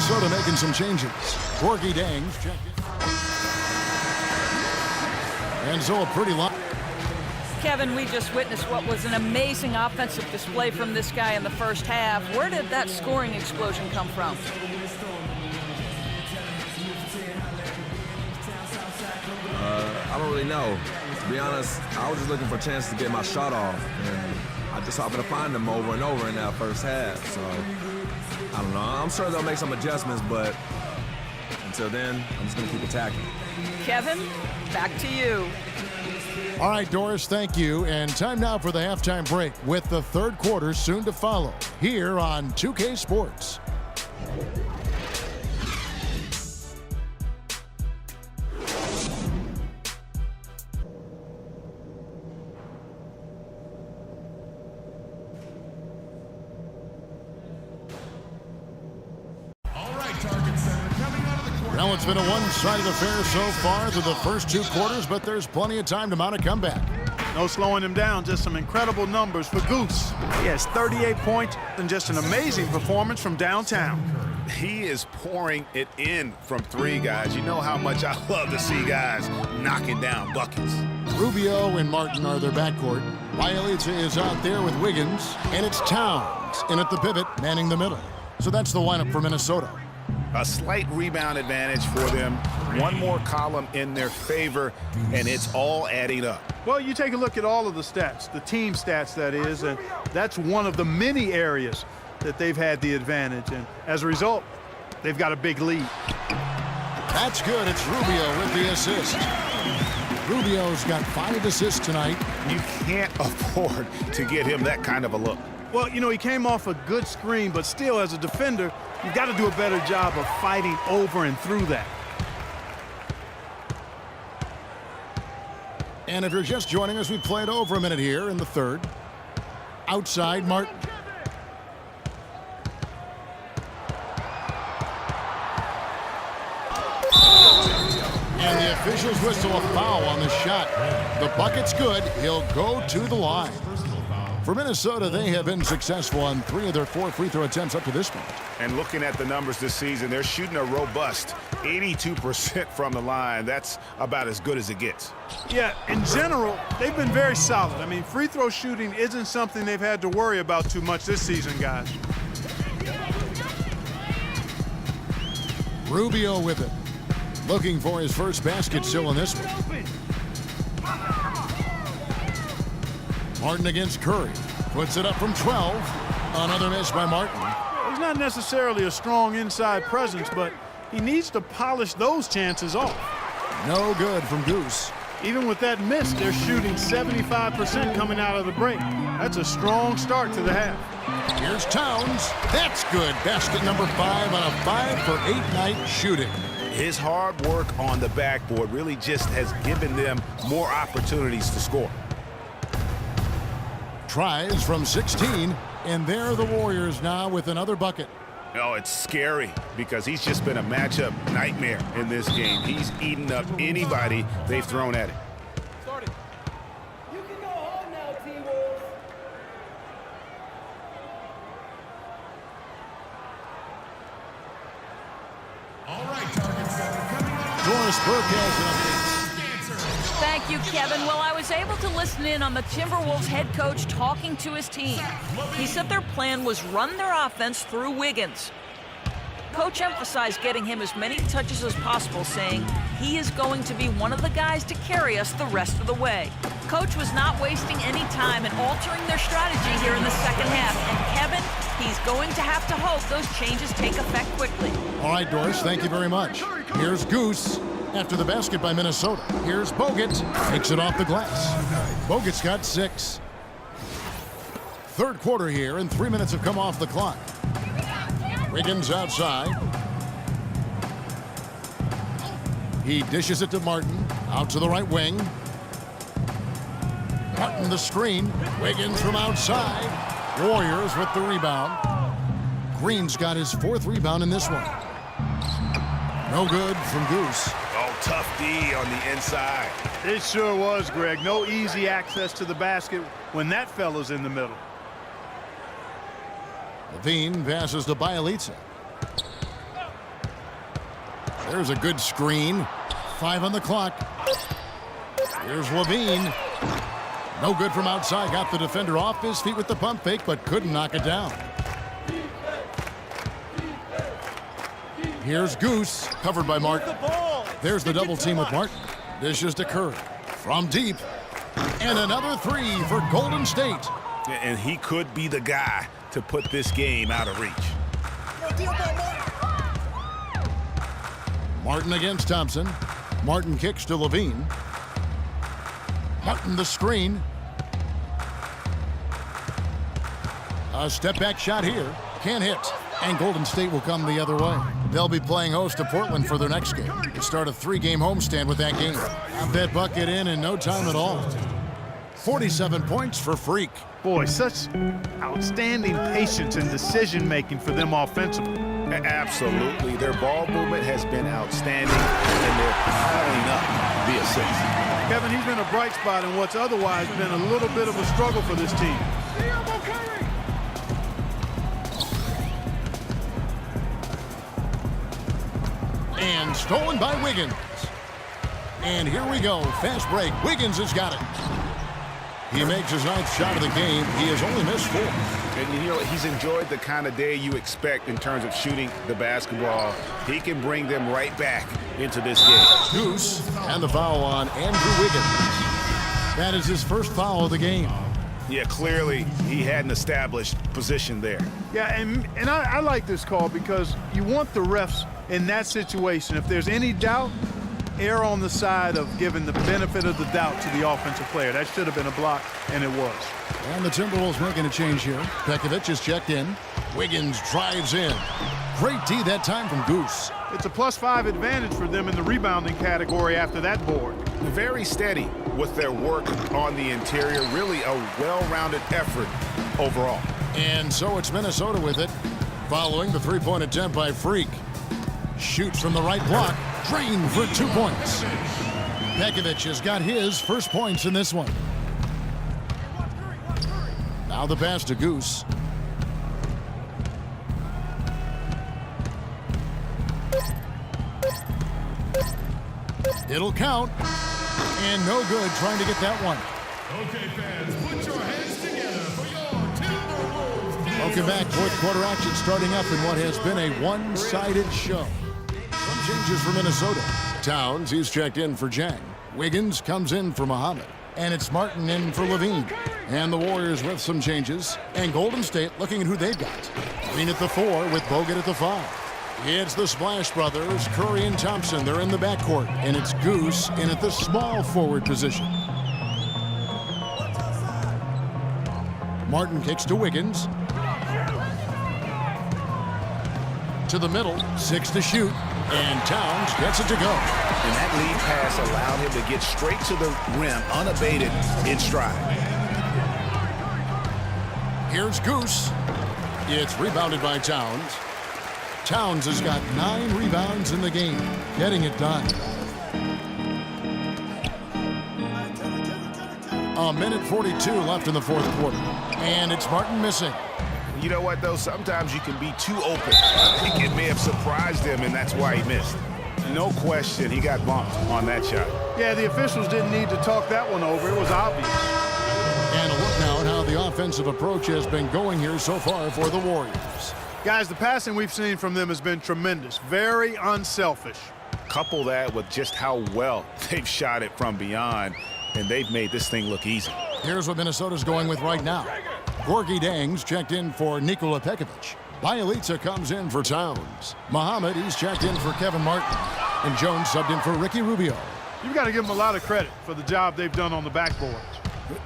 Minnesota making some changes. Gorgie Dangs checked in. And so a pretty lot. Kevin, we just witnessed what was an amazing offensive display from this guy in the first half. Where did that scoring explosion come from? I don't really know. To be honest, I was just looking for a chance to get my shot off, and I just happened to find them over and over in that first half. So, I don't know. I'm sure they'll make some adjustments, but until then, I'm just going to keep attacking. Kevin, back to you. All right, Doris, thank you. And time now for the halftime break with the third quarter soon to follow here on 2K Sports. Well, it's been a one-sided affair so far through the first two quarters, but there's plenty of time to mount a comeback. No slowing him down, just some incredible numbers for Goose. He has 38 points and just an amazing performance from downtown. He is pouring it in from three, guys. You know how much I love to see guys knocking down buckets. Rubio and Martin are their backcourt. Bielitsa is out there with Wiggins, and it's Towns in at the pivot, manning the middle. So that's the lineup for Minnesota. A slight rebound advantage for them. One more column in their favor, and it's all adding up. Well, you take a look at all of the stats, the team stats that is, and that's one of the many areas that they've had the advantage. And as a result, they've got a big lead. That's good. It's Rubio with the assist. Rubio's got 5 assists tonight. You can't afford to get him that kind of a look. Well, you know, he came off a good screen, but still, as a defender, you've got to do a better job of fighting over and through that. And if you're just joining us, we played over a minute here in the third. Outside, Martin. And the officials whistle a foul on the shot. The bucket's good. He'll go to the line. For Minnesota, they have been successful on 3 of their 4 free throw attempts up to this point. And looking at the numbers this season, they're shooting a robust 82% from the line. That's about as good as it gets. Yeah, in general, they've been very solid. I mean, free throw shooting isn't something they've had to worry about too much this season, guys. Rubio with it. Looking for his first basket still in this one. Martin against Curry. Puts it up from 12. Another miss by Martin. He's not necessarily a strong inside presence, but he needs to polish those chances off. No good from Goose. Even with that miss, they're shooting 75% coming out of the break. That's a strong start to the half. Here's Towns. That's good. Basket number 5 on a 5-for-8 night shooting. His hard work on the backboard really just has given them more opportunities to score. Tries from 16, and there are the Warriors now with another bucket. Oh, it's scary because he's just been a matchup nightmare in this game. He's eaten up anybody they've thrown at him. You can go home now, T-Wolves. All right, target setter coming up. Doris Burke has an update. Thank you, Kevin. Well, I was able to listen in on the Timberwolves head coach talking to his team. He said their plan was run their offense through Wiggins. Coach emphasized getting him as many touches as possible, saying he is going to be one of the guys to carry us the rest of the way. Coach was not wasting any time in altering their strategy here in the second half. And Kevin, he's going to have to hope those changes take effect quickly. All right, Doris, thank you very much. Here's Goose. After the basket by Minnesota, here's Bogut. Takes it off the glass. Bogut's got 6. Third quarter here, and 3 minutes have come off the clock. Wiggins outside. He dishes it to Martin. Out to the right wing. Martin the screen. Wiggins from outside. Warriors with the rebound. Green's got his 4th rebound in this one. No good from Goose. Oh, tough D on the inside. It sure was, Greg. No easy access to the basket when that fella's in the middle. Levine passes to Bielitsa. There's a good screen. 5 on the clock. Here's Levine. No good from outside. Got the defender off his feet with the pump fake, but couldn't knock it down. Here's Goose, covered by Martin. There's the double team with Martin. Dishes to Curry. From deep. And another 3 for Golden State. And he could be the guy to put this game out of reach. Martin against Thompson. Martin kicks to Levine. Martin the screen. A step-back shot here. Can't hit. And Golden State will come the other way. They'll be playing host to Portland for their next game. To start a 3-game homestand with that game. Got that bucket in no time at all. 47 points for Freak. Boy, such outstanding patience and decision-making for them offensively. Absolutely. Their ball movement has been outstanding, and they're piling up the assists. Kevin, he's been a bright spot in what's otherwise been a little bit of a struggle for this team. And stolen by Wiggins. And here we go. Fast break. Wiggins has got it. He makes his 9th shot of the game. He has only missed 4. And you know, he's enjoyed the kind of day you expect in terms of shooting the basketball. He can bring them right back into this game. Goose and the foul on Andrew Wiggins. That is his first foul of the game. Yeah, clearly he had an established position there. Yeah, and I like this call because you want the refs in that situation. If there's any doubt, err on the side of giving the benefit of the doubt to the offensive player. That should have been a block, and it was. And the Timberwolves making a change here. Pekovic is checked in. Wiggins drives in. Great D that time from Goose. It's a +5 advantage for them in the rebounding category after that board. Very steady with their work on the interior. Really a well-rounded effort overall. And so it's Minnesota with it. Following the 3-point attempt by Freak. Shoots from the right block. Drained for 2 points. Pekovic has got his first points in this one. Now the pass to Goose. It'll count. And no good trying to get that one. Okay, fans, put your hands together for your Timberwolves. Welcome back. 4th quarter action starting up in what has been a one-sided show. Some changes for Minnesota. Towns, he's checked in for Jang. Wiggins comes in for Muhammad. And it's Martin in for Levine. And the Warriors with some changes. And Golden State looking at who they've got. Levine at the 4 with Bogut at the 5. It's the Splash Brothers, Curry and Thompson. They're in the backcourt. And it's Goose in at the small forward position. Martin kicks to Wiggins. To the middle, 6 to shoot. And Towns gets it to go. And that lead pass allowed him to get straight to the rim, unabated, in stride. Here's Goose. It's rebounded by Towns. Towns has got 9 rebounds in the game, getting it done. A minute 42 left in the 4th quarter. And it's Martin missing. You know what, though? Sometimes you can be too open. I think it may have surprised him, and that's why he missed. No question, he got bumped on that shot. Yeah, the officials didn't need to talk that one over. It was obvious. And a look now at how the offensive approach has been going here so far for the Warriors. Guys, the passing we've seen from them has been tremendous. Very unselfish. Couple that with just how well they've shot it from beyond, and they've made this thing look easy. Here's what Minnesota's going with right now. Gorgui Dieng's checked in for Nikola Pekovic. Bjelica comes in for Towns. Muhammad, he's checked in for Kevin Martin. And Jones subbed in for Ricky Rubio. You've got to give them a lot of credit for the job they've done on the backboards.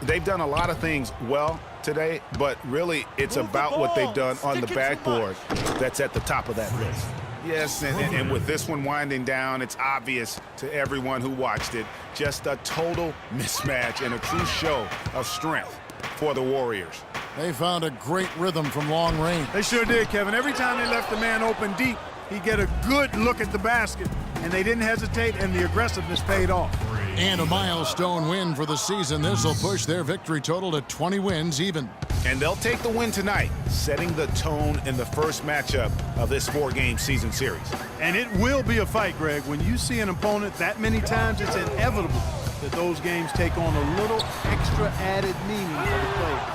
They've done a lot of things well today, but really it's about what they've done on the backboard that's at the top of that list. Yes, and with this one winding down, it's obvious to everyone who watched it, just a total mismatch and a true show of strength for the Warriors. They found a great rhythm from long range. They sure did, Kevin. Every time they left the man open deep, he'd get a good look at the basket, and they didn't hesitate, and the aggressiveness paid off. And a milestone win for the season. This will push their victory total to 20 wins even. And they'll take the win tonight, setting the tone in the first matchup of this 4-game season series. And it will be a fight, Greg. When you see an opponent that many times, it's inevitable that those games take on a little extra added meaning for the players.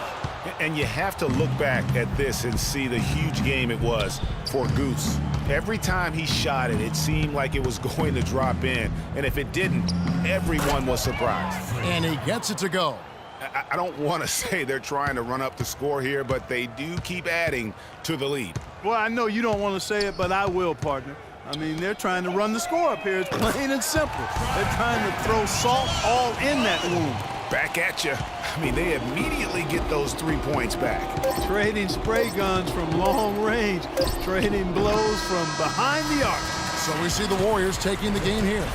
And you have to look back at this and see the huge game it was for Goose. Every time he shot it, it seemed like it was going to drop in. And if it didn't, everyone was surprised. And he gets it to go. I don't want to say they're trying to run up the score here, but they do keep adding to the lead. Well, I know you don't want to say it, but I will, partner. I mean, they're trying to run the score up here. It's plain and simple. They're trying to throw salt all in that wound. Back at you. I mean, they immediately get those 3 points back. Trading spray guns from long range, trading blows from behind the arc. So we see the Warriors taking the game here.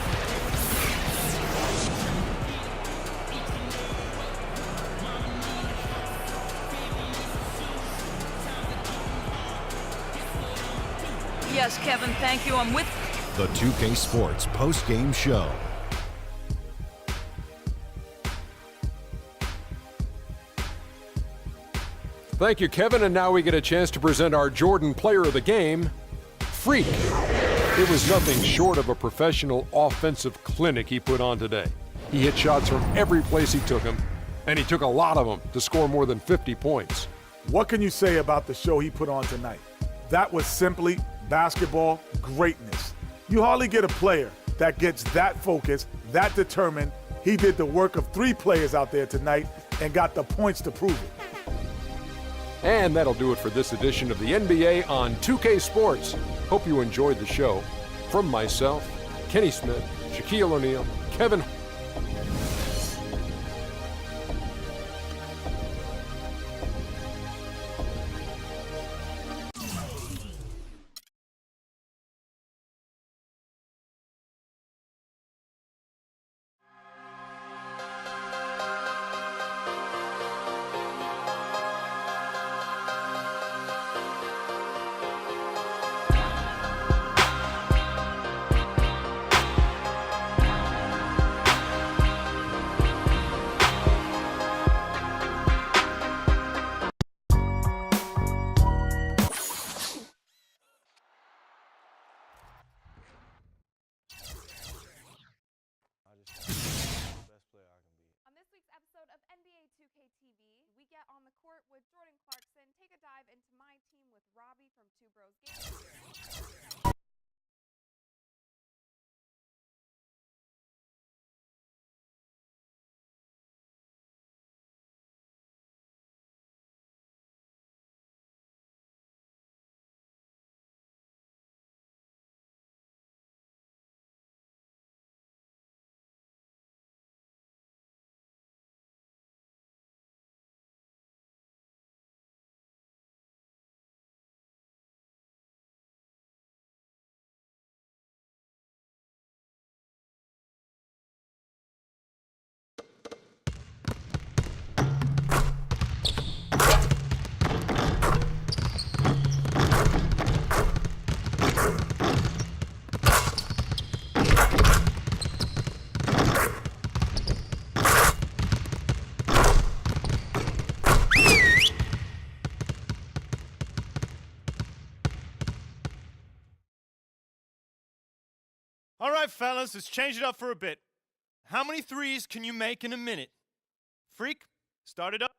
Yes, Kevin, thank you. I'm with The 2K Sports post-game show. Thank you, Kevin. And now we get a chance to present our Jordan Player of the Game, Freak. It was nothing short of a professional offensive clinic he put on today. He hit shots from every place he took them, and he took a lot of them to score more than 50 points. What can you say about the show he put on tonight? That was simply basketball greatness. You hardly get a player that gets that focused, that determined. He did the work of 3 players out there tonight and got the points to prove it. And that'll do it for this edition of the NBA on 2K Sports. Hope you enjoyed the show. From myself, Kenny Smith, Shaquille O'Neal, Kevin. NBA 2K TV, we get on the court with Jordan Clarkson, take a dive into my team with Robbie from Two Bros Gaming. All right, fellas, let's change it up for a bit. How many threes can you make in a minute? Freak, start it up.